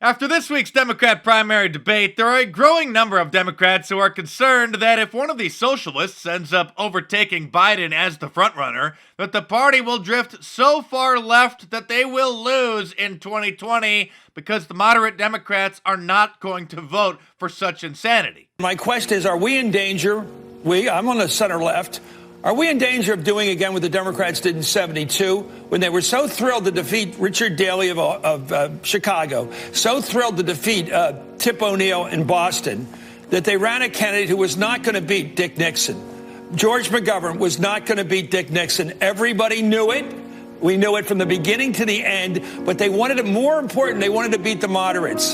After this week's Democrat primary debate, there are a growing number of Democrats who are concerned that if one of these socialists ends up overtaking Biden as the frontrunner, that the party will drift so far left that they will lose in 2020 because the moderate Democrats are not going to vote for such insanity. My question is, are we in danger? I'm on the center left. Are we in danger of doing again what the Democrats did in 72 when they were so thrilled to defeat Richard Daley of Chicago, so thrilled to defeat Tip O'Neill in Boston, that they ran a candidate who was not going to beat Dick Nixon. George McGovern was not going to beat Dick Nixon. Everybody knew it. We knew it from the beginning to the end, but they wanted it more important. They wanted to beat the moderates.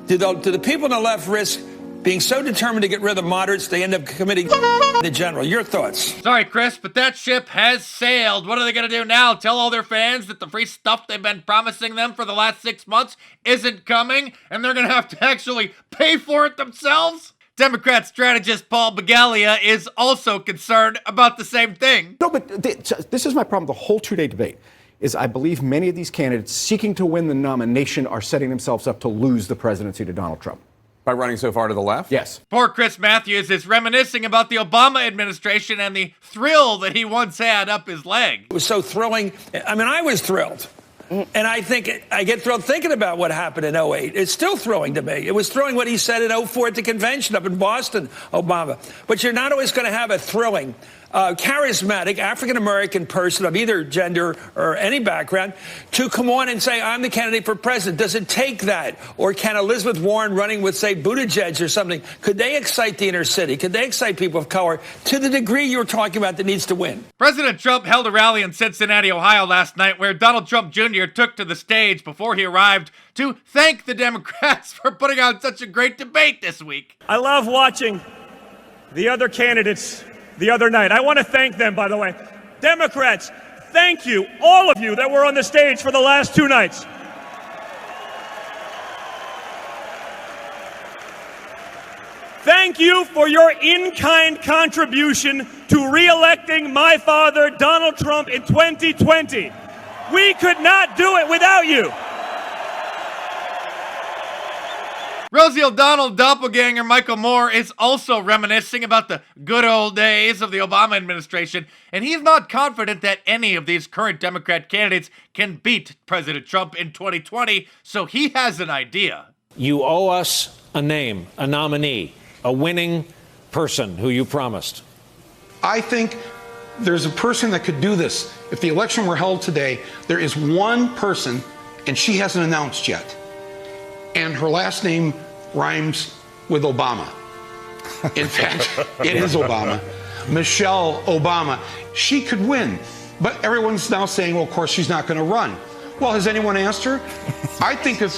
Do the people on the left risk being so determined to get rid of the moderates, they end up committing the general? Your thoughts? Sorry, Chris, but that ship has sailed. What are they going to do now? Tell all their fans that the free stuff they've been promising them for the last 6 months isn't coming, and they're going to have to actually pay for it themselves? Democrat strategist Paul Begalia is also concerned about the same thing. No, but this is my problem. The whole two-day debate is I believe many of these candidates seeking to win the nomination are setting themselves up to lose the presidency to Donald Trump. By running so far to the left? Yes. Poor Chris Matthews is reminiscing about the Obama administration and the thrill that he once had up his leg. It was so thrilling. I mean, I was thrilled. And I think I get thrilled thinking about what happened in 08. It's still thrilling to me. It was thrilling what he said in 04 at the convention up in Boston, Obama. But you're not always going to have a thrilling, charismatic African-American person of either gender or any background to come on and say, I'm the candidate for president. Does it take that? Or can Elizabeth Warren running with, say, Buttigieg or something, could they excite the inner city? Could they excite people of color to the degree you were talking about that needs to win? President Trump held a rally in Cincinnati, Ohio last night where Donald Trump Jr. took to the stage before he arrived to thank the Democrats for putting on such a great debate this week. I love watching the other candidates the other night. I want to thank them, by the way. Democrats, thank you, all of you that were on the stage for the last 2 nights. Thank you for your in-kind contribution to re-electing my father, Donald Trump, in 2020. We could not do it without you. Rosie O'Donnell doppelganger Michael Moore is also reminiscing about the good old days of the Obama administration, and he's not confident that any of these current Democrat candidates can beat President Trump in 2020, so he has an idea. You owe us a name, a nominee, a winning person who you promised. I think there's a person that could do this. If the election were held today, there is one person, and she hasn't announced yet. And her last name rhymes with Obama. In fact, it is Obama. Michelle Obama. She could win. But everyone's now saying, well, of course, she's not going to run. Well, has anyone asked her? I think if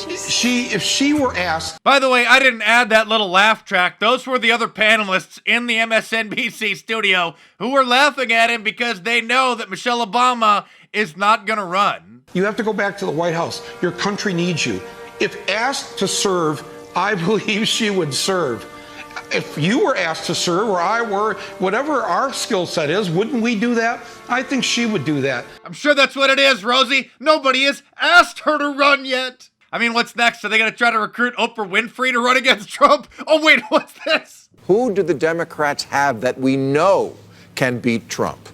she were asked... By the way, I didn't add that little laugh track. Those were the other panelists in the MSNBC studio who were laughing at him because they know that Michelle Obama is not going to run. You have to go back to the White House. Your country needs you. If asked to serve, I believe she would serve. If you were asked to serve, or I were, whatever our skill set is, wouldn't we do that? I think she would do that. I'm sure that's what it is, Rosie. Nobody has asked her to run yet. I mean, what's next? Are they going to try to recruit Oprah Winfrey to run against Trump? Oh, wait, what's this? Who do the Democrats have that we know can beat Trump?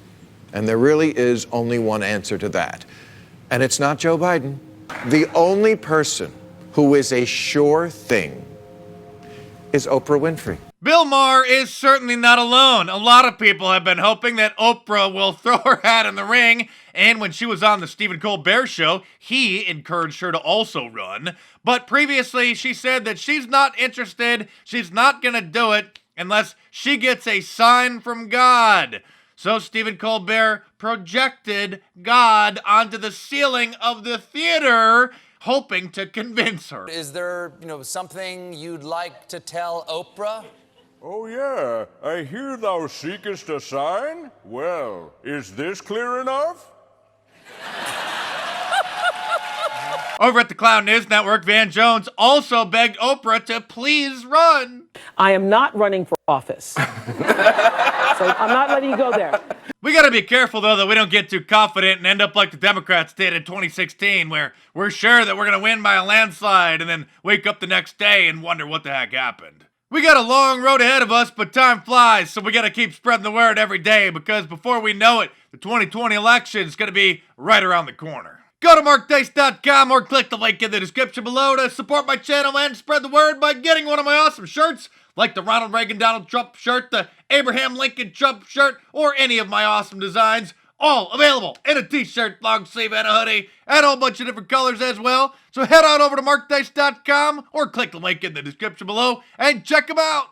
And there really is only one answer to that. And it's not Joe Biden. The only person who is a sure thing is Oprah Winfrey. Bill Maher is certainly not alone. A lot of people have been hoping that Oprah will throw her hat in the ring, and when she was on the Stephen Colbert Show, he encouraged her to also run. But previously, she said that she's not interested, she's not going to do it unless she gets a sign from God. So Stephen Colbert projected God onto the ceiling of the theater, hoping to convince her. Is there, something you'd like to tell Oprah? Oh, yeah. I hear thou seekest a sign. Well, is this clear enough? Over at the Clown News Network, Van Jones also begged Oprah to please run. I am not running for office. So I'm not letting you go there. We gotta be careful, though, that we don't get too confident and end up like the Democrats did in 2016, where we're sure that we're gonna win by a landslide and then wake up the next day and wonder what the heck happened. We got a long road ahead of us, but time flies, so we gotta keep spreading the word every day, because before we know it, the 2020 election is gonna be right around the corner. Go to markdice.com or click the link in the description below to support my channel and spread the word by getting one of my awesome shirts, like the Ronald Reagan Donald Trump shirt, the Abraham Lincoln Trump shirt, or any of my awesome designs, all available in a t-shirt, long sleeve, and a hoodie, and a whole bunch of different colors as well. So head on over to markdice.com or click the link in the description below and check them out.